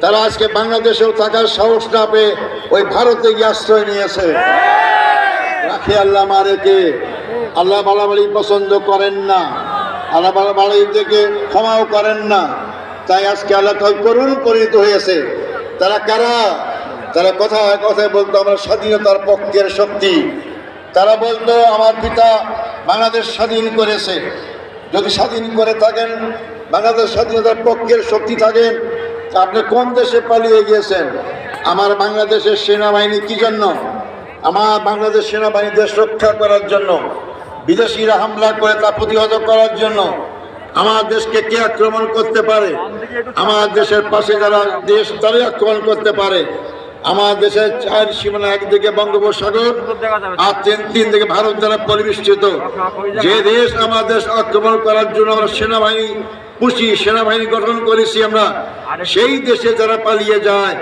তারা আজকে বাংলাদেশেও থাকার সাহস না পেয়ে ওই ভারতে গিয়ে আশ্রয় নিয়েছে। রাখে আল্লাহ মারেকে, আল্লাহ বাড়াবাড়ি পছন্দ করেন না, আল্লাহ বাড়াবাড়ি থেকে ক্ষমাও করেন না। তাই আজকে আল্লাহ করুণ পরিণত হয়েছে। তারা কারা? তারা কথায় কথায় বলতো আমরা স্বাধীনতার পক্ষের শক্তি। তারা বলতো আমার পিতা বাংলাদেশ স্বাধীন করেছে। যদি স্বাধীন করে থাকেন, বাংলাদেশ স্বাধীনতার পক্ষের শক্তি থাকেন, আপনি কোন দেশে পালিয়ে গিয়েছেন? আমার বাংলাদেশের সেনাবাহিনী কি জন্য? আমার বাংলাদেশ সেনাবাহিনী দেশ রক্ষা করার জন্য। বিদেশিরা হামলা করে তা প্রতিহত করার জন্য। আমার দেশকে কে আক্রমণ করতে পারে? আমার দেশের পাশে যারা দেশ, তারাই আক্রমণ করতে পারে। আমার দেশের চার সীমানা, একদিকে বঙ্গোপসাগর আর তিন দিকে ভারত দ্বারা পরিবেষ্টিত। যে দেশ আমার দেশ আক্রমণ করার জন্য আমরা সেনাবাহিনী পুষি, সেনাবাহিনী গঠন করেছি আমরা, সেই দেশে যারা পালিয়ে যায়